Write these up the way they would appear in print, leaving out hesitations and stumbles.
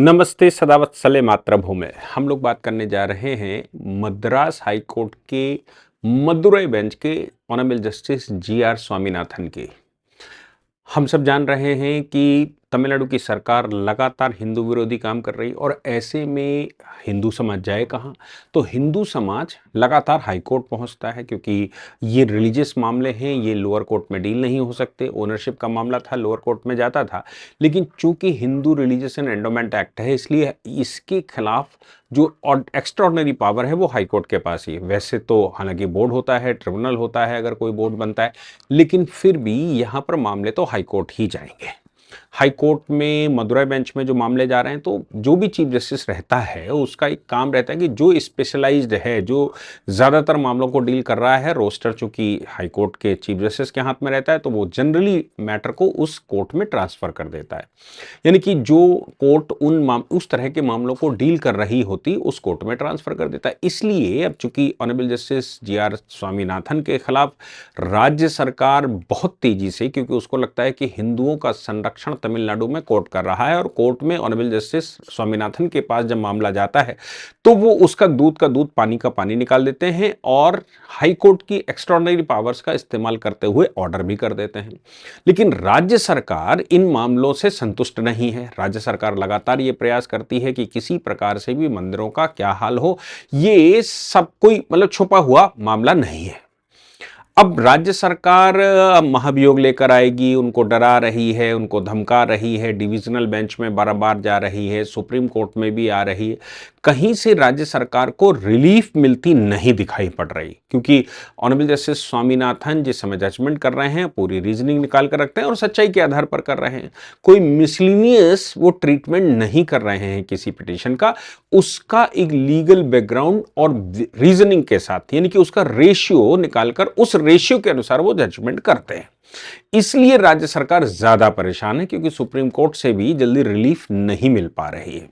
नमस्ते सदावत्सले मातृभूमि। हम लोग बात करने जा रहे हैं मद्रास हाई कोर्ट के मदुरई बेंच के ऑनरेबल जस्टिस जी.आर. स्वामीनाथन की। हम सब जान रहे हैं कि तमिलनाडु की सरकार लगातार हिंदू विरोधी काम कर रही और ऐसे में हिंदू समाज जाए कहाँ। तो हिंदू समाज लगातार हाई कोर्ट पहुंचता है क्योंकि ये रिलीजियस मामले हैं, ये लोअर कोर्ट में डील नहीं हो सकते। ओनरशिप का मामला था, लोअर कोर्ट में जाता था, लेकिन चूंकि Hindu religious and endowment act है, इसलिए इसके खिलाफ जो एक्स्ट्राऑर्डिनरी पावर है वो हाई कोर्ट के पास ही है। वैसे तो हालांकि बोर्ड होता है, ट्रिब्यूनल होता है अगर कोई बोर्ड बनता है, लेकिन फिर भी यहाँ पर मामले तो हाई कोर्ट ही जाएंगे। हाई कोर्ट में मदुरई बेंच में जो मामले जा रहे हैं, तो जो भी चीफ जस्टिस रहता है उसका एक काम रहता है कि जो स्पेशलाइज्ड है, जो ज़्यादातर मामलों को डील कर रहा है, रोस्टर चूंकि हाई कोर्ट के चीफ जस्टिस के हाथ में रहता है, तो वो जनरली मैटर को उस कोर्ट में ट्रांसफर कर देता है। यानी कि जो कोर्ट उस तरह के मामलों को डील कर रही होती उस कोर्ट में ट्रांसफर कर देता है। इसलिए अब चूंकि ऑनरेबल जस्टिस जी.आर. स्वामीनाथन के खिलाफ राज्य सरकार बहुत तेजी से, क्योंकि उसको लगता है कि हिंदुओं का संरक्षण तमिलनाडु में कोर्ट कर रहा है और कोर्ट में ऑनरेबल जस्टिस स्वामीनाथन के पास जब मामला जाता है तो वो उसका दूध का दूध, पानी का पानी निकाल देते हैं और हाई कोर्ट की एक्स्ट्राऑर्डिनरी पावर्स का इस्तेमाल करते हुए ऑर्डर भी कर देते हैं। लेकिन राज्य सरकार इन मामलों से संतुष्ट नहीं है। राज्य सरकार लगातार ये प्रयास करती है कि किसी प्रकार से भी मंदिरों का क्या हाल हो, ये सब कोई छुपा हुआ मामला नहीं है। अब राज्य सरकार महाभियोग लेकर आएगी, उनको डरा रही है, उनको धमका रही है, डिविजनल बेंच में बार-बार जा रही है, सुप्रीम कोर्ट में भी आ रही है। कहीं से राज्य सरकार को रिलीफ मिलती नहीं दिखाई पड़ रही, क्योंकि ऑनरेबल जस्टिस स्वामीनाथन जिस समय जजमेंट कर रहे हैं पूरी रीजनिंग निकाल कर रखते हैं और सच्चाई के आधार पर कर रहे हैं। कोई मिसलिनियस वो ट्रीटमेंट नहीं कर रहे हैं किसी पिटीशन का, उसका एक लीगल बैकग्राउंड और रीजनिंग के साथ, यानी कि उसका रेशियो निकालकर उस रेशियो के अनुसार वो जजमेंट करते हैं। इसलिए राज्य सरकार ज्यादा परेशान है, क्योंकि सुप्रीम कोर्ट से भी जल्दी रिलीफ नहीं मिल पा रही है।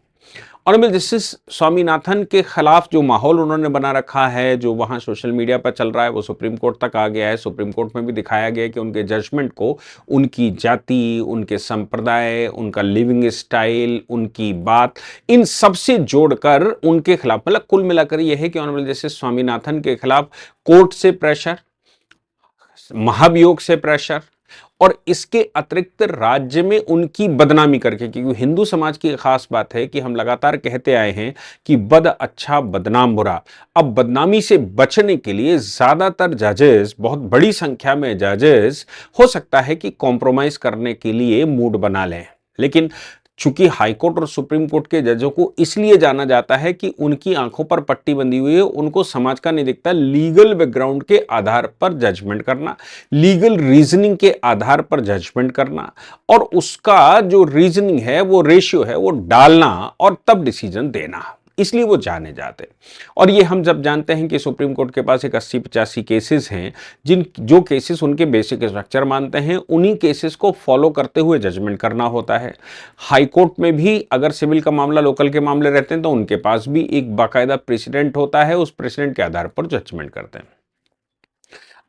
ऑनरेबल जस्टिस स्वामीनाथन के खिलाफ जो माहौल उन्होंने बना रखा है, जो वहां सोशल मीडिया पर चल रहा है, वो सुप्रीम कोर्ट तक आ गया है। सुप्रीम कोर्ट में भी दिखाया गया है कि उनके जजमेंट को उनकी जाति, उनके संप्रदाय, उनका लिविंग स्टाइल, उनकी बात, इन सबसे जोड़कर उनके खिलाफ, कुल मिलाकर यह है कि ऑनरेबल जस्टिस स्वामीनाथन के खिलाफ कोर्ट से प्रेशर, महाभियोग से प्रेशर और इसके अतिरिक्त राज्य में उनकी बदनामी करके, क्योंकि हिंदू समाज की खास बात है कि हम लगातार कहते आए हैं कि बद अच्छा बदनाम बुरा। अब बदनामी से बचने के लिए ज्यादातर जजेस, बहुत बड़ी संख्या में जजेस हो सकता है कि कॉम्प्रोमाइज करने के लिए मूड बना लें, लेकिन चूंकि हाईकोर्ट और सुप्रीम कोर्ट के जजों को इसलिए जाना जाता है कि उनकी आंखों पर पट्टी बंधी हुई है, उनको समाज का नहीं दिखता, लीगल बैकग्राउंड के आधार पर जजमेंट करना, लीगल रीजनिंग के आधार पर जजमेंट करना और उसका जो रीजनिंग है, वो रेशियो है, वो डालना और तब डिसीजन देना, इसलिए वो जाने जाते। और ये हम जब जानते हैं कि सुप्रीम कोर्ट के पास एक 80-85 केसेस हैं, जो केसेस उनके बेसिक स्ट्रक्चर मानते हैं, उन्हीं केसेस को फॉलो करते हुए जजमेंट करना होता है। हाई कोर्ट में भी अगर सिविल का मामला, लोकल के मामले रहते हैं, तो उनके पास भी एक बाकायदा प्रेसिडेंट होता है, उस प्रेसिडेंट के आधार पर जजमेंट करते हैं।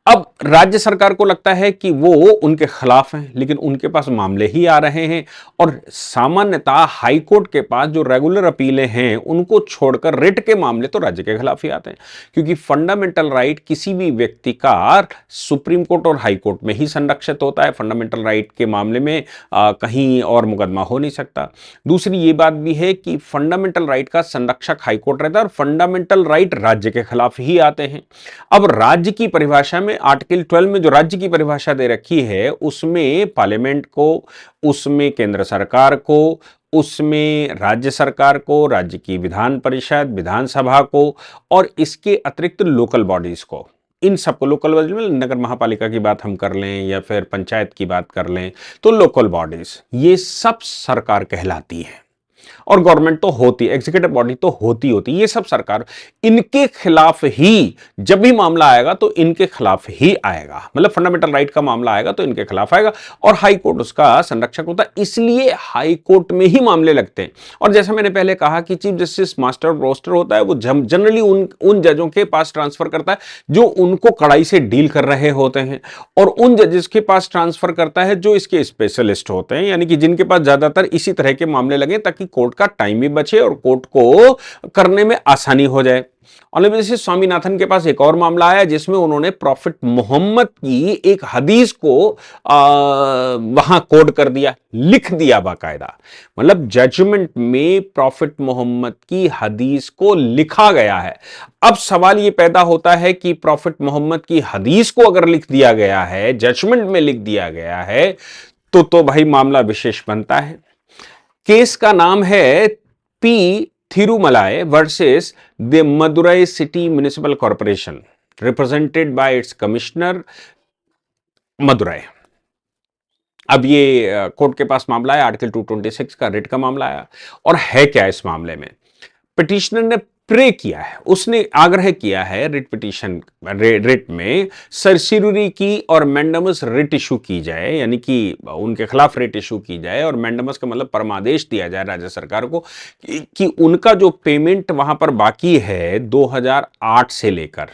अब राज्य सरकार को लगता है कि वो उनके खिलाफ हैं, लेकिन उनके पास मामले ही आ रहे हैं और सामान्यतः हाई कोर्ट के पास जो रेगुलर अपीलें हैं उनको छोड़कर रिट के मामले तो राज्य के खिलाफ ही आते हैं, क्योंकि फंडामेंटल राइट किसी भी व्यक्ति का सुप्रीम कोर्ट और हाई कोर्ट में ही संरक्षित होता है। फंडामेंटल राइट के मामले में कहीं और मुकदमा हो नहीं सकता। दूसरी ये बात भी है कि फंडामेंटल राइट का संरक्षक हाई कोर्ट रहता है और फंडामेंटल राइट राज्य के खिलाफ ही आते हैं। अब राज्य की परिभाषा में आर्टिकल 12 में जो राज्य की परिभाषा दे रखी है, उसमें पार्लियामेंट को, उसमें केंद्र सरकार को, उसमें राज्य सरकार को, राज्य की विधान परिषद, विधानसभा को और इसके अतिरिक्त लोकल बॉडीज को, इन सबको, लोकल बॉडीज में नगर महापालिका की बात हम कर लें या फिर पंचायत की बात कर लें, तो लोकल बॉडीज ये सब सरकार कहलाती है और गवर्नमेंट तो होती, एग्जीक्यूटिव बॉडी तो होती, ये सब सरकार, इनके खिलाफ ही जब भी मामला आएगा तो इनके खिलाफ ही आएगा, फंडामेंटल राइट का मामला आएगा तो इनके खिलाफ आएगा और हाई कोर्ट उसका संरक्षक होता है, इसलिए हाई कोर्ट में ही मामले लगते हैं। और जैसा मैंने पहले कहा कि चीफ जस्टिस मास्टर रोस्टर होता है, वो जनरली उन जजों के पास ट्रांसफर करता है जो उनको कड़ाई से डील कर रहे होते हैं और उन जजेस के पास ट्रांसफर करता है जो इसके स्पेशलिस्ट होते हैं, यानी कि जिनके पास ज्यादातर इसी तरह के मामले लगे, ताकि कोर्ट का टाइम भी बचे और कोर्ट को करने में आसानी हो जाए। ऑनरेबल जस्टिस स्वामीनाथन के पास एक और मामला आया जिसमें उन्होंने प्रॉफिट मोहम्मद की एक हदीस को वहां कोड कर दिया, लिख दिया बाकायदा। मतलब जजमेंट में प्रॉफिट मोहम्मद की हदीस को लिखा गया है। अब सवाल यह पैदा होता है कि प्रॉफिट मोहम्मद की हदीस को अगर लिख दिया गया है, जजमेंट में लिख दिया गया है, तो भाई मामला विशेष बनता है। केस का नाम है P Thirumalai versus the Madurai city municipal corporation, represented by it's commissioner Madurai. अब ये कोर्ट के पास मामला है, आर्टिकल 226 का रिट का मामला आया। और है क्या इस मामले में? पिटिशनर ने प्रे किया है, उसने आग्रह किया है रिट पिटीशन रिट में सरसिरुरी की और मैंडमस रिट इशू की जाए, यानी कि उनके खिलाफ रिट इशू की जाए। और मैंडमस का मतलब परमादेश दिया जाए राज्य सरकार को कि उनका जो पेमेंट वहां पर बाकी है 2008 से लेकर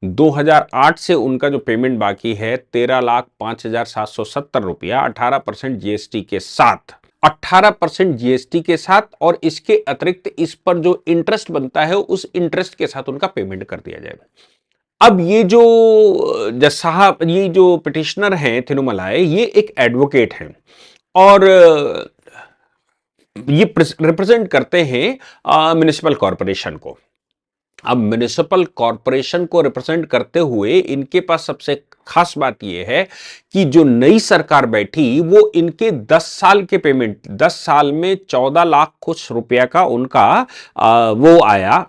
2008 से उनका जो पेमेंट बाकी है 13,05,770 रुपया 18% जीएसटी के साथ, 18% जीएसटी के साथ, और इसके अतिरिक्त इस पर जो इंटरेस्ट बनता है उस इंटरेस्ट के साथ उनका पेमेंट कर दिया जाएगा। अब ये जो साहब, ये जो पिटिशनर हैं थिरुमलाई, ये एक एडवोकेट हैं और ये रिप्रेजेंट करते हैं म्युनिसिपल कॉर्पोरेशन को। अब म्युनिसिपल कॉर्पोरेशन को रिप्रेजेंट करते हुए इनके पास सबसे खास बात यह है कि जो नई सरकार बैठी वो इनके 10 साल के पेमेंट, 10 साल में 14 लाख कुछ रुपया का उनका वो आया,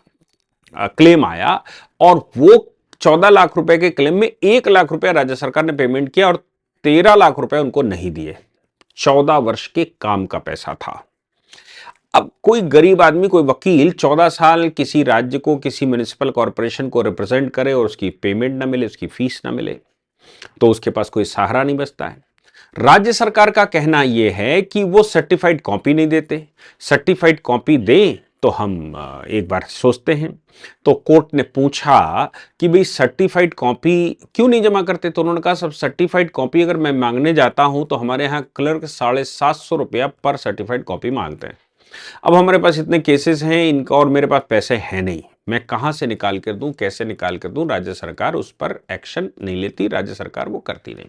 क्लेम आया। और वो 14 लाख रुपए के क्लेम में 1 लाख रुपया राज्य सरकार ने पेमेंट किया और 13 लाख रुपए उनको नहीं दिए। 14 वर्ष के काम का पैसा था। अब कोई गरीब आदमी, कोई वकील 14 साल किसी राज्य को, किसी म्युनिसिपल कॉर्पोरेशन को रिप्रेजेंट करे और उसकी पेमेंट ना मिले, उसकी फीस ना मिले, तो उसके पास कोई सहारा नहीं बचता है। राज्य सरकार का कहना यह है कि वो सर्टिफाइड कॉपी नहीं देते, सर्टिफाइड कॉपी दें तो हम एक बार सोचते हैं। तो कोर्ट ने पूछा कि भाई सर्टिफाइड कॉपी क्यों नहीं जमा करते? तो उन्होंने कहा सब सर्टिफाइड कॉपी अगर मैं मांगने जाता हूं तो हमारे यहां क्लर्क 750 रुपया पर सर्टिफाइड कॉपी मांगते हैं। अब हमारे पास इतने केसेस हैं इनका और मेरे पास पैसे हैं नहीं, मैं कहां से निकाल कर दूं, कैसे निकाल कर दूं? राज्य सरकार उस पर एक्शन नहीं लेती, राज्य सरकार वो करती नहीं।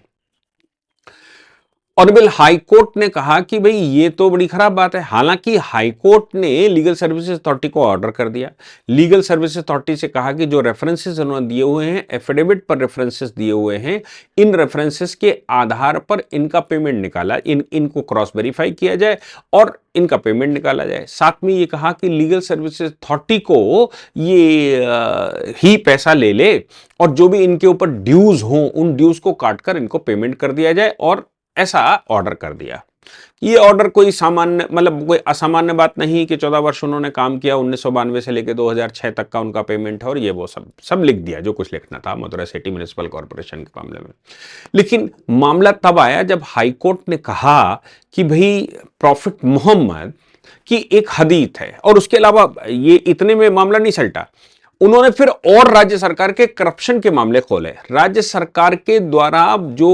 ऑनरेबल हाई कोर्ट ने कहा कि भाई ये तो बड़ी खराब बात है। हालांकि हाई कोर्ट ने लीगल सर्विसेज अथॉरिटी को ऑर्डर कर दिया, लीगल सर्विसेज अथॉरिटी से कहा कि जो रेफरेंसेस उन्होंने दिए हुए हैं, एफिडेविट पर रेफरेंसेस दिए हुए हैं, इन रेफरेंसेस के आधार पर इनका पेमेंट निकाला, इनको क्रॉस वेरीफाई किया जाए और इनका पेमेंट निकाला जाए। साथ में ये कहा कि लीगल सर्विसेज अथॉरिटी को ये ही पैसा ले ले और जो भी इनके ऊपर ड्यूज हों उन ड्यूज को काटकर इनको पेमेंट कर दिया जाए, और ऐसा ऑर्डर कर दिया। ये ऑर्डर कोई सामान्य, मतलब कोई असामान्य बात नहीं कि 14 वर्ष उन्होंने काम किया, 1992 से लेकर 2006 तक का उनका पेमेंट है और ये वो सब लिख दिया जो कुछ लिखना था मदुरई सिटी म्युनिसिपल कॉर्पोरेशन के मामले में। लेकिन मामला तब आया जब हाई कोर्ट ने कहा कि भाई प्रॉफिट मोहम्मद की एक हदीस है और उसके अलावा ये इतने में मामला नहीं सलटा। उन्होंने फिर और राज्य सरकार के करप्शन के मामले खोले। राज्य सरकार के द्वारा जो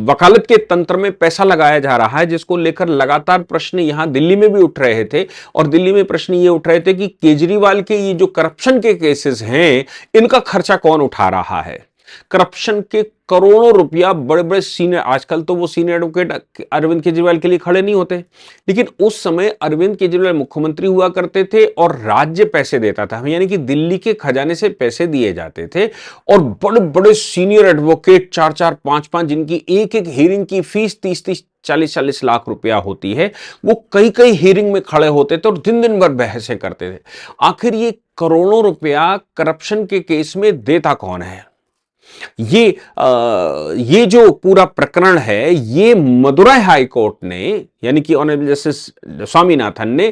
वकालत के तंत्र में पैसा लगाया जा रहा है, जिसको लेकर लगातार प्रश्न यहां दिल्ली में भी उठ रहे थे, और दिल्ली में प्रश्न ये उठ रहे थे कि केजरीवाल के ये जो करप्शन के केसेस हैं इनका खर्चा कौन उठा रहा है। करप्शन के करोड़ों रुपया बड़े बड़े सीनियर, आजकल तो वो सीनियर एडवोकेट अरविंद केजरीवाल के लिए खड़े नहीं होते, लेकिन उस समय अरविंद केजरीवाल मुख्यमंत्री हुआ करते थे और राज्य पैसे देता था, यानी कि दिल्ली के खजाने से पैसे दिए जाते थे। और बड़े बड़े सीनियर एडवोकेट 4-4, 5-5, जिनकी एक एक हियरिंग की फीस 30-30, 40-40 लाख रुपया होती है, वो कई कई हियरिंग में खड़े होते थे और दिन दिन भर बहसें करते थे। आखिर ये करोड़ों रुपया करप्शन के केस में देता कौन है? ये जो पूरा प्रकरण है ये मदुरई हाई कोर्ट ने, यानी कि ऑनरेबल जस्टिस स्वामीनाथन ने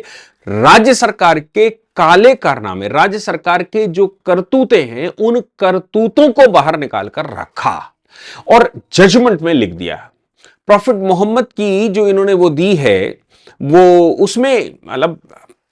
राज्य सरकार के काले कारनामे, राज्य सरकार के जो करतूते हैं उन करतूतों को बाहर निकाल कर रखा और जजमेंट में लिख दिया। प्रॉफिट मोहम्मद की जो इन्होंने वो दी है वो उसमें मतलब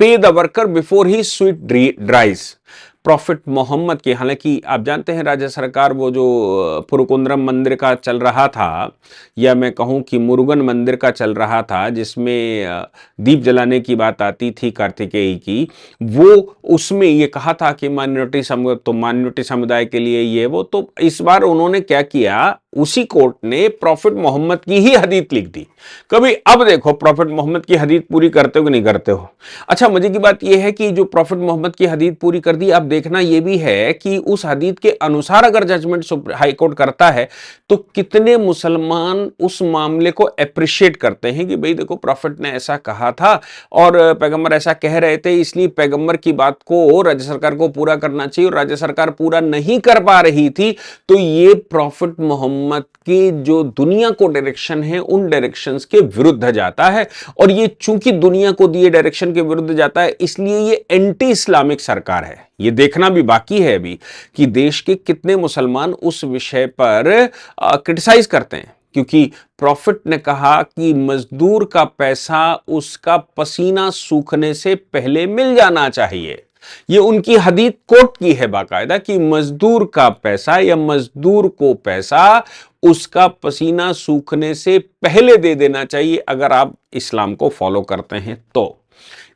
pay the worker before his sweet dries, prophet Mohammad की, हालांकि आप जानते हैं राज्य सरकार वो जो पुरुकुंद्रम मंदिर का चल रहा था, या मैं कहूं कि मुरुगन मंदिर का चल रहा था, जिसमें दीप जलाने की बात आती थी कार्तिकेय की, वो उसमें ये कहा था कि माइनॉरिटी समुदाय के लिए ये वो, तो इस बार उन्होंने क्या किया, उसी कोर्ट ने प्रॉफिट मोहम्मद की ही हदीस लिख दी। कभी अब देखो प्रॉफिट मोहम्मद की हदीस पूरी करते हो कि नहीं करते हो। अच्छा, मजे की बात यह है कि जो प्रॉफिट मोहम्मद की हदीस पूरी कर दी, अब देखना यह भी है कि उस हदीस के अनुसार अगर जजमेंट हाई कोर्ट करता है तो कितने मुसलमान उस मामले को अप्रिशिएट करते हैं कि भाई देखो प्रॉफिट ने ऐसा कहा था और पैगंबर ऐसा कह रहे थे, इसलिए पैगंबर की बात को राज्य सरकार को पूरा करना चाहिए, और राज्य सरकार पूरा नहीं कर पा रही थी तो ये प्रॉफिट मोहम्मद की जो दुनिया को डायरेक्शन है उन डायरेक्शंस के विरुद्ध जाता है, और ये चूंकि दुनिया को दिए डायरेक्शन के विरुद्ध जाता है इसलिए ये एंटी इस्लामिक सरकार है। ये देखना भी बाकी है अभी कि देश के कितने मुसलमान उस विषय पर क्रिटिसाइज करते हैं, क्योंकि प्रॉफिट ने कहा कि मजदूर का पैसा उसका पसीना सूखने से पहले मिल जाना चाहिए। ये उनकी हदीस कोट की है बाकायदा कि मजदूर का पैसा या मजदूर को पैसा उसका पसीना सूखने से पहले दे देना चाहिए, अगर आप इस्लाम को फॉलो करते हैं तो।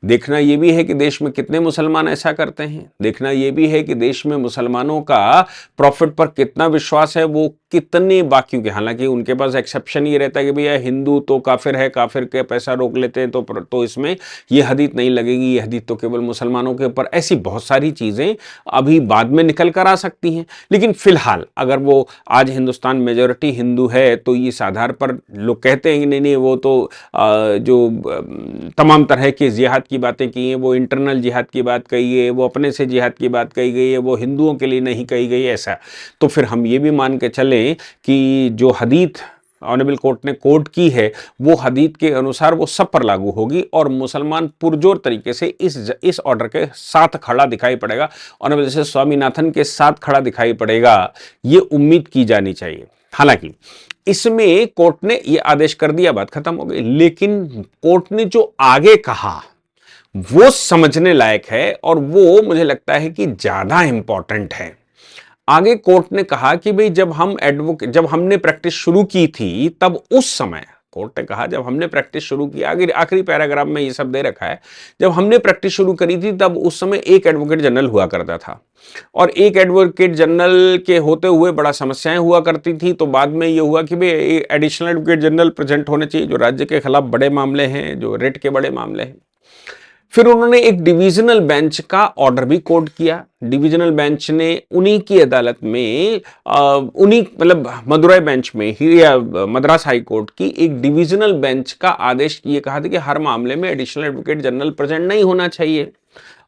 देखना यह भी है कि देश में कितने मुसलमान ऐसा करते हैं, देखना यह भी है कि देश में मुसलमानों का प्रॉफिट पर कितना विश्वास है, वो कितने बाकियों के, हालांकि उनके पास एक्सेप्शन ये रहता है कि भैया हिंदू तो काफिर है, काफिर के पैसा रोक लेते हैं तो इसमें ये हदीस नहीं लगेगी, ये हदीस तो केवल मुसलमानों के ऊपर। ऐसी बहुत सारी चीजें अभी बाद में निकल कर आ सकती हैं, लेकिन फिलहाल अगर वो आज हिंदुस्तान मेजोरिटी हिंदू है तो इस आधार पर लोग कहते हैं कि नहीं नहीं वो तो जो तमाम तरह के जिहाद की बातें की हैं, वो इंटरनल जिहाद की बात कही है, वो अपने से जिहाद की बात कही गई है, वो हिंदुओं के लिए नहीं कही गई, ऐसा तो फिर हम ये भी मान के चलें कि जो हदीस ऑनरेबल कोर्ट ने कोट की है वो हदीस के अनुसार वो सब पर लागू होगी, और मुसलमान पुरजोर तरीके से इस ऑर्डर के साथ खड़ा दिखाई पड़ेगा, ऑनरेबल जस्टिस स्वामीनाथन के साथ खड़ा दिखाई पड़ेगा, ये उम्मीद की जानी चाहिए। हालांकि इसमें कोर्ट ने यह आदेश कर दिया, बात खत्म हो गई, लेकिन कोर्ट ने जो आगे कहा वो समझने लायक है, और वो मुझे लगता है कि ज्यादा इंपॉर्टेंट है। आगे कोर्ट ने कहा कि भाई जब हमने प्रैक्टिस शुरू की थी तब उस समय कोर्ट ने कहा जब हमने प्रैक्टिस शुरू की, आखिरी पैराग्राफ में ये सब दे रखा है, जब हमने प्रैक्टिस शुरू करी थी तब उस समय एक एडवोकेट जनरल हुआ करता था, और एक एडवोकेट जनरल के होते हुए बड़ा समस्याएं हुआ करती थी, तो बाद में ये हुआ कि भाई एडिशनल एडवोकेट जनरल प्रेजेंट होने चाहिए जो राज्य के खिलाफ बड़े मामले हैं, जो रेट के बड़े मामले हैं। फिर उन्होंने एक डिविजनल बेंच का ऑर्डर भी कोट किया। डिविजनल बेंच ने उन्हीं की अदालत में उन्हीं मतलब मदुरई बेंच में ही या मद्रास हाई कोर्ट की एक डिविजनल बेंच का आदेश ये कहा था कि हर मामले में एडिशनल एडवोकेट जनरल प्रेजेंट नहीं होना चाहिए।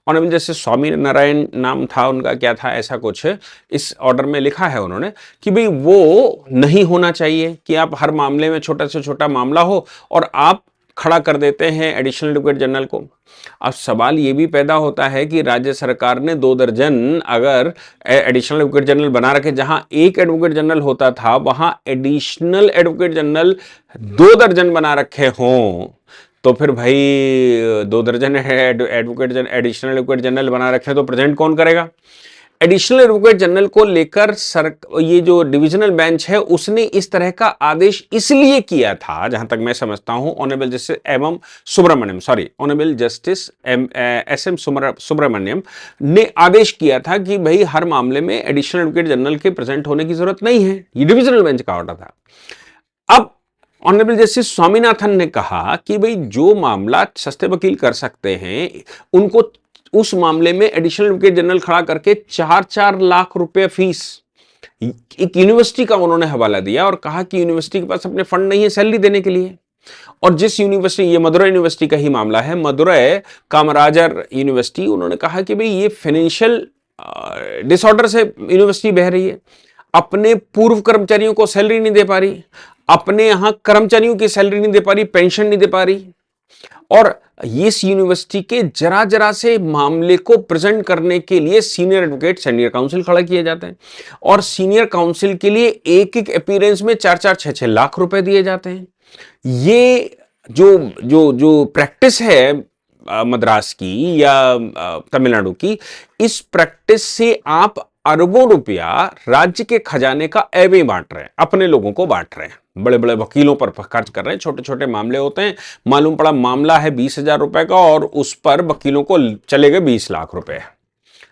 ऑनरेबल जस्टिस स्वामी नारायण नाम था उनका, क्या था ऐसा कुछ इस ऑर्डर में लिखा है उन्होंने कि भाई वो नहीं होना चाहिए कि आप हर मामले में छोटा से छोटा मामला हो और आप खड़ा कर देते हैं एडिशनल एडवोकेट जनरल को। अब सवाल ये भी पैदा होता है कि राज्य सरकार ने 2 दर्जन अगर एडिशनल एडवोकेट जनरल बना रखे, जहां एक एडवोकेट जनरल होता था वहां एडिशनल एडवोकेट जनरल 2 दर्जन बना रखे हों, तो फिर भाई 2 दर्जन एडवोकेट एडिशनल एडवोकेट जनरल बना रखे तो प्रेजेंट कौन करेगा? एडिशनल एडवोकेट जनरल को लेकर ये जो डिविजनल बेंच है उसने इस तरह का आदेश इसलिए किया था, जहां तक मैं समझता हूं, honourable justice S M Subramaniam ने आदेश किया था कि भाई हर मामले में एडिशनल एडवोकेट जनरल के प्रेजेंट होने की जरूरत नहीं है। ये डिविजनल बेंच का ऑर्डर था। अब ऑनरेबल जस्टिस स्वामीनाथन ने कहा कि भाई जो मामला सस्ते वकील कर सकते हैं उनको उस मामले में एडिशनल एडवोकेट जनरल खड़ा करके 4-4 लाख रुपए फीस, एक यूनिवर्सिटी का उन्होंने हवाला दिया और कहा कि यूनिवर्सिटी के पास अपने फंड नहीं है सैलरी देने के लिए। और जिस यूनिवर्सिटी, ये मदुरई यूनिवर्सिटी का ही मामला है, मदुरई कामराजर यूनिवर्सिटी, उन्होंने कहा कि भाई ये फाइनेंशियल डिसऑर्डर से यूनिवर्सिटी बह रही है, अपने पूर्व कर्मचारियों को सैलरी नहीं दे पा रही, अपने यहां कर्मचारियों की सैलरी नहीं दे पा रही, पेंशन नहीं दे पा रही, और इस यूनिवर्सिटी के जरा जरा से मामले को प्रेजेंट करने के लिए सीनियर एडवोकेट सीनियर काउंसिल खड़ा किए जाते हैं, और सीनियर काउंसिल के लिए एक एक अपीयरेंस में 4-4, 6-6 लाख रुपए दिए जाते हैं। ये जो जो जो प्रैक्टिस है मद्रास की या तमिलनाडु की, इस प्रैक्टिस से आप अरबों रुपया राज्य के खजाने का ऐवे बांट रहे हैं, अपने लोगों को बांट रहे हैं, बड़े बड़े वकीलों पर खर्च कर रहे हैं। छोटे छोटे मामले होते हैं, मालूम पड़ा मामला है 20,000 रुपए का और उस पर वकीलों को चले गए 20 लाख रुपए।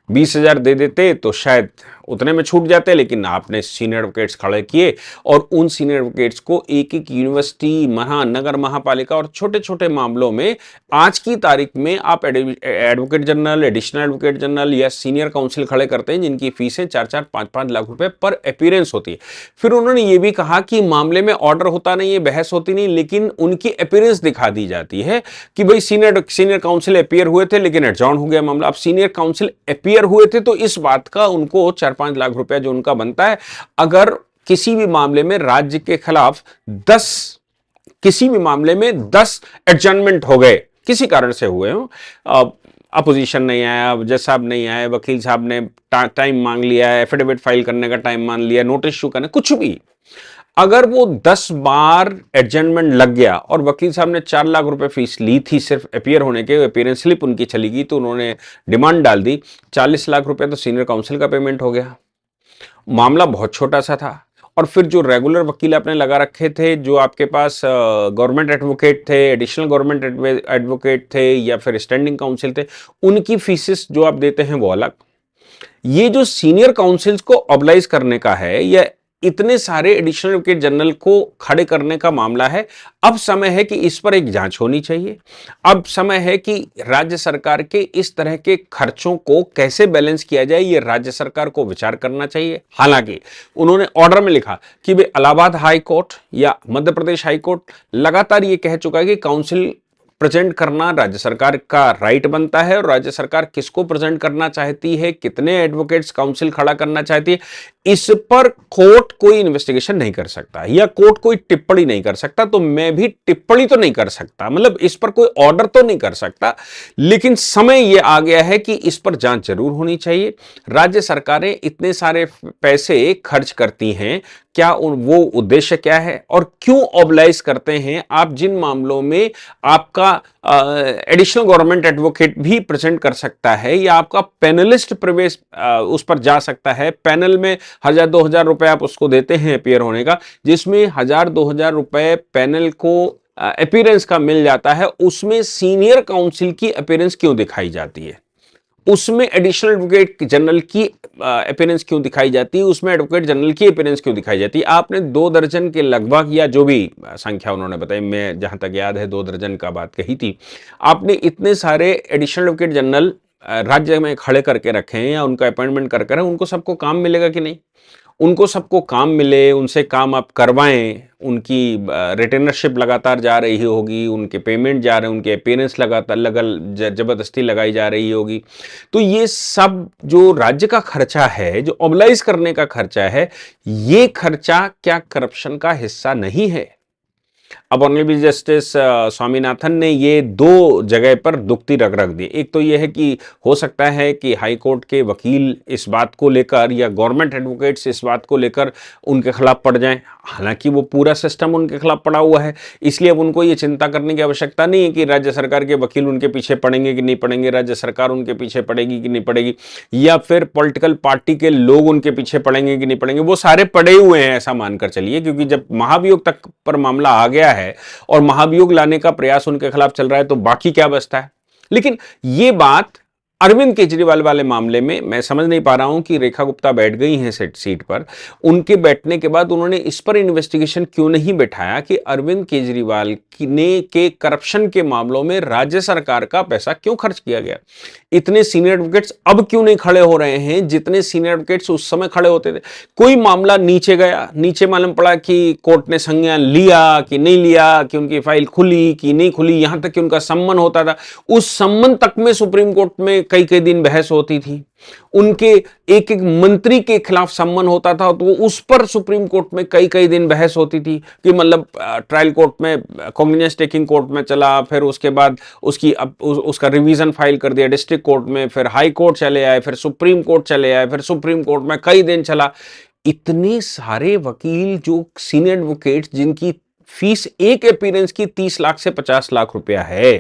20,000 दे देते तो शायद उतने में छूट जाते, लेकिन आपने सीनियर एडवोकेट्स खड़े किए और उन सीनियर एडवोकेट्स को एक एक यूनिवर्सिटी, महानगर महापालिका और छोटे छोटे मामलों में आज की तारीख में आप advocate general, additional advocate general या सीनियर काउंसिल खड़े करते हैं, जिनकी फीसें 4-4, 5-5 लाख रुपए पर अपीयरेंस होती है। फिर उन्होंने ये भी कहा कि मामले में ऑर्डर होता नहीं है, बहस होती नहीं, लेकिन उनकी अपीयरेंस दिखा दी जाती है कि भाई सीनियर काउंसिल अपीयर हुए थे लेकिन एडजॉर्न हो गया मामला। अब सीनियर काउंसिल अपीयर हुए थे तो इस बात का उनको 4-5 लाख रुपया जो उनका बनता है, अगर किसी भी मामले में राज्य के खिलाफ 10 किसी भी मामले में 10 एडजर्नमेंट हो गए, किसी कारण से हुए हो, अपोजिशन नहीं आया, जज साहब नहीं आए, वकील साहब ने टाइम मांग लिया, एफिडेविट फाइल करने का टाइम मान लिया, नोटिस इशू करने, कुछ भी, अगर वो 10 बार एडजर्नमेंट लग गया और वकील साहब ने 4 लाख रुपए फीस ली थी सिर्फ अपीयर होने के, अपीयरेंस स्लिप उनकी चली गई, तो उन्होंने डिमांड डाल दी, 40 लाख रुपए तो सीनियर काउंसिल का पेमेंट हो गया। मामला बहुत छोटा सा था। और फिर जो रेगुलर वकील आपने लगा रखे थे, जो आपके पास गवर्नमेंट एडवोकेट थे, एडिशनल गवर्नमेंट एडवोकेट थे या फिर स्टैंडिंग काउंसिल थे, उनकी फीसेस जो आप देते हैं वो अलग। ये जो सीनियर काउंसिल्स को ऑबलाइज करने का है या इतने सारे एडिशनल एडवोकेट जनरल को खड़े करने का मामला है, अब समय है कि इस पर एक जांच होनी चाहिए। अब समय है कि राज्य सरकार के इस तरह के खर्चों को कैसे बैलेंस किया जाए, ये राज्य सरकार को विचार करना चाहिए। हालांकि उन्होंने ऑर्डर में लिखा कि भाई इलाहाबाद हाई कोर्ट या मध्य प्रदेश हाई कोर्ट लगातार ये कह चुका है कि काउंसिल प्रेजेंट करना राज्य सरकार का राइट बनता है और राज्य सरकार किसको प्रेजेंट करना चाहती है, कितने एडवोकेट्स काउंसिल खड़ा करना चाहती है, इस पर कोर्ट कोई इन्वेस्टिगेशन नहीं कर सकता या कोर्ट कोई टिप्पणी नहीं कर सकता। तो मैं भी टिप्पणी तो नहीं कर सकता, मतलब इस पर कोई ऑर्डर तो नहीं कर सकता, लेकिन समय यह आ गया है कि इस पर जांच जरूर होनी चाहिए। राज्य सरकारें इतने सारे पैसे खर्च करती हैं, क्या वो उद्देश्य क्या है और क्यों ऑबलाइज करते हैं? आप जिन मामलों में आपका एडिशनल गवर्नमेंट एडवोकेट भी प्रेजेंट कर सकता है या आपका पैनलिस्ट प्रवेश उस पर जा सकता है, पैनल में 1,000-2,000 रुपए आप उसको देते हैं अपीयर होने का, जिसमें 1,000-2,000 रुपए पैनल को अपीयरेंस का मिल जाता है, उसमें सीनियर काउंसिल की अपीयरेंस क्यों दिखाई जाती है? उसमें एडिशनल एडवोकेट जनरल की अपीयरेंस क्यों दिखाई जाती है? उसमें एडवोकेट जनरल की अपीयरेंस क्यों दिखाई जाती है? आपने 2 दर्जन के लगभग या जो भी संख्या उन्होंने बताई, मैं जहां तक याद है 2 दर्जन का बात कही थी, आपने इतने सारे एडिशनल एडवोकेट जनरल राज्य में खड़े करके रखे हैं या उनका अपॉइंटमेंट कर कर, उनको सबको काम मिलेगा कि नहीं? उनको सबको काम मिले, उनसे काम आप करवाएं, उनकी रिटेनरशिप लगातार जा रही होगी, उनके पेमेंट जा रहे हैं, उनके अपीयरेंस लगातार जबरदस्ती लगाई जा रही होगी। तो ये सब जो राज्य का खर्चा है, जो ऑबलाइज करने का खर्चा है, ये खर्चा क्या करप्शन का हिस्सा नहीं है? अब ऑनरेबल जस्टिस स्वामीनाथन ने ये 2 जगह पर दुखती रग रख दी। एक तो ये है कि हो सकता है कि हाई कोर्ट के वकील इस बात को लेकर या गवर्नमेंट एडवोकेट्स इस बात को लेकर उनके खिलाफ पड़ जाएं, हालांकि वो पूरा सिस्टम उनके खिलाफ पड़ा हुआ है, इसलिए अब उनको ये चिंता करने की आवश्यकता नहीं है कि राज्य सरकार के वकील उनके पीछे पड़ेंगे कि नहीं पड़ेंगे, राज्य सरकार उनके पीछे पड़ेगी कि नहीं पड़ेगी, या फिर पॉलिटिकल पार्टी के लोग उनके पीछे पड़ेंगे कि नहीं पड़ेंगे। वो सारे पड़े हुए हैं ऐसा मानकर चलिए, क्योंकि जब महाभियोग तक पर मामला आ गया है और महाभियोग लाने का प्रयास उनके खिलाफ चल रहा है, तो बाकी क्या बचता है? लेकिन ये बात अरविंद केजरीवाल वाले मामले में मैं समझ नहीं पा रहा हूं कि रेखा गुप्ता बैठ गई हैं सीट पर, उनके बैठने के बाद उन्होंने इस पर इन्वेस्टिगेशन क्यों नहीं बैठाया कि अरविंद केजरीवाल ने के करप्शन के मामलों में राज्य सरकार का पैसा क्यों खर्च किया गया? इतने सीनियर एडवोकेट्स अब क्यों नहीं खड़े हो रहे हैं जितने सीनियर एडवोकेट्स उस समय खड़े होते थे? कोई मामला नीचे गया, नीचे मालूम पड़ा कि कोर्ट ने संज्ञान लिया कि नहीं लिया, कि उनकी फाइल खुली कि नहीं खुली, यहां तक कि उनका सम्मन होता था, उस सम्मन तक में सुप्रीम कोर्ट में कई कई दिन बहस होती थी। उनके एक एक मंत्री के खिलाफ सम्मन होता था तो उस पर सुप्रीम कोर्ट में कई कई दिन बहस होती थी कि मतलब ट्रायल कोर्ट में, कॉग्निजेंस टेकिंग कोर्ट में चला, फिर उसके बाद उसका रिवीजन फाइल कर दिया डिस्ट्रिक्ट कोर्ट में, फिर हाई कोर्ट चले आए, फिर सुप्रीम कोर्ट चले आए, फिर सुप्रीम कोर्ट में कई दिन चला। इतने सारे वकील जो सीनियर एडवोकेट जिनकी फीस एक अपीयरेंस की 30 लाख से 50 लाख रुपया है,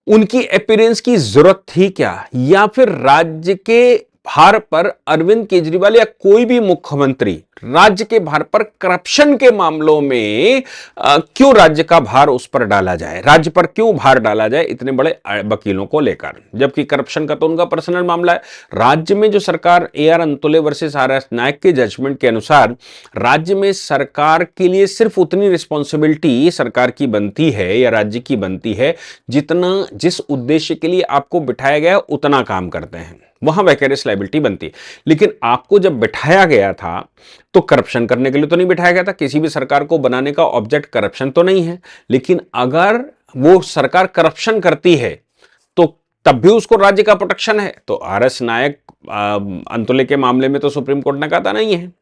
उनकी अपीयरेंस की जरूरत थी क्या, या फिर राज्य के भार पर अरविंद केजरीवाल या कोई भी मुख्यमंत्री राज्य के भार पर करप्शन के मामलों में क्यों राज्य का भार उस पर डाला जाए, राज्य पर क्यों भार डाला जाए इतने बड़े वकीलों को लेकर, जबकि करप्शन का तो उनका पर्सनल मामला है। राज्य में जो सरकार AR अंतुले वर्सेस RS नायक के जजमेंट के अनुसार राज्य में सरकार के लिए सिर्फ उतनी रिस्पॉन्सिबिलिटी सरकार की बनती है या राज्य की बनती है जितना जिस उद्देश्य के लिए आपको बिठाया गया उतना काम करते हैं, वहां वैकेरियस लायबिलिटी बनती है। लेकिन आपको जब बिठाया गया था तो करप्शन करने के लिए तो नहीं बिठाया गया था, किसी भी सरकार को बनाने का ऑब्जेक्ट करप्शन तो नहीं है। लेकिन अगर वो सरकार करप्शन करती है तो तब भी उसको राज्य का प्रोटेक्शन है। तो RS नायक अंतुले के मामले में तो सुप्रीम कोर्ट ने कहा था नहीं है,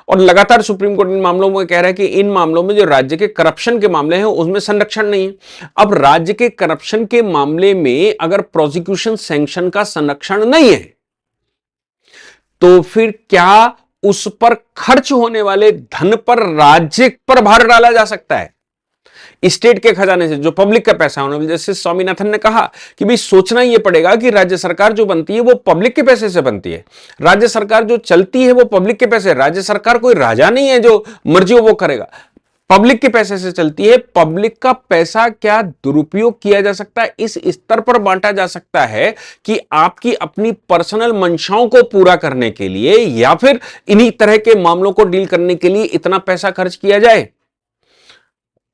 और लगातार सुप्रीम कोर्ट इन मामलों में कह रहा है कि इन मामलों में जो राज्य के करप्शन के मामले हैं उसमें संरक्षण नहीं है। अब राज्य के करप्शन के मामले में अगर प्रोसिक्यूशन सैंक्शन का संरक्षण नहीं है तो फिर क्या उस पर खर्च होने वाले धन पर राज्य पर भार डाला जा सकता है? स्टेट के खजाने से जो पब्लिक का पैसा होने, जैसे स्वामीनाथन ने कहा कि भाई सोचना यह पड़ेगा कि राज्य सरकार जो बनती है वो पब्लिक के पैसे से बनती है, राज्य सरकार जो चलती है वो पब्लिक के पैसे, राज्य सरकार कोई राजा नहीं है जो मर्जी हो वो करेगा, पब्लिक के पैसे से चलती है। पब्लिक का पैसा क्या दुरुपयोग किया जा सकता है, इस स्तर पर बांटा जा सकता है कि आपकी अपनी पर्सनल मंशाओं को पूरा करने के लिए या फिर इन्हीं तरह के मामलों को डील करने के लिए इतना पैसा खर्च किया जाए।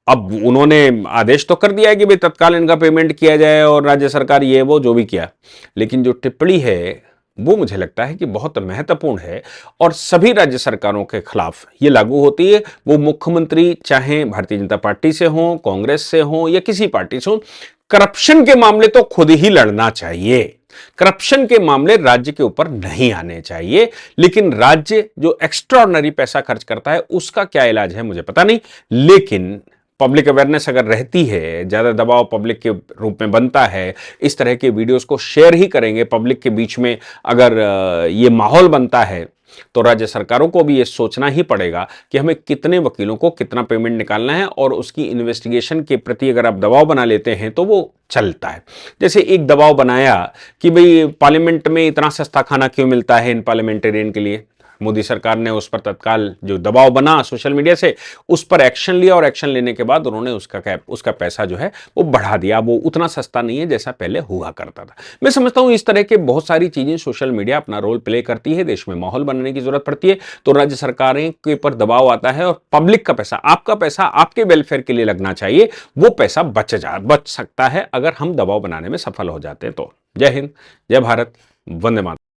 अब उन्होंने आदेश तो कर दिया है कि भाई तत्काल इनका पेमेंट किया जाए और राज्य सरकार ये वो जो भी किया, लेकिन जो टिप्पणी है वो मुझे लगता है कि बहुत महत्वपूर्ण है और सभी राज्य सरकारों के खिलाफ ये लागू होती है। वो मुख्यमंत्री चाहे भारतीय जनता पार्टी से हो, कांग्रेस से हो या किसी पार्टी से हो, करप्शन के मामले तो खुद ही लड़ना चाहिए। करप्शन के मामले राज्य के ऊपर नहीं आने चाहिए। लेकिन राज्य जो एक्स्ट्राऑर्डिनरी पैसा खर्च करता है उसका क्या इलाज है मुझे पता नहीं, लेकिन पब्लिक अवेयरनेस अगर रहती है, ज्यादा दबाव पब्लिक के रूप में बनता है, इस तरह के वीडियोस को शेयर ही करेंगे पब्लिक के बीच में, अगर ये माहौल बनता है तो राज्य सरकारों को भी ये सोचना ही पड़ेगा कि हमें कितने वकीलों को कितना पेमेंट निकालना है, और उसकी इन्वेस्टिगेशन के प्रति अगर आप दबाव बना लेते हैं तो वो चलता है। जैसे एक दबाव बनाया कि भाई पार्लियामेंट में इतना सस्ता खाना क्यों मिलता है इन पार्लियामेंटेरियन के लिए, मोदी सरकार ने उस पर तत्काल जो दबाव बना सोशल मीडिया से उस पर एक्शन लिया, और एक्शन लेने के बाद उन्होंने उसका पैसा जो है वो बढ़ा दिया। वो उतना सस्ता नहीं है जैसा पहले हुआ करता था। मैं समझता हूं इस तरह के बहुत सारी चीजें सोशल मीडिया अपना रोल प्ले करती है, देश में माहौल बनाने की जरूरत पड़ती है तो राज्य सरकारें के ऊपर दबाव आता है, और पब्लिक का पैसा, आपका पैसा आपके वेलफेयर के लिए लगना चाहिए, वो पैसा बच सकता है अगर हम दबाव बनाने में सफल हो जाते हैं तो। जय हिंद, जय भारत, वंदे मातरम।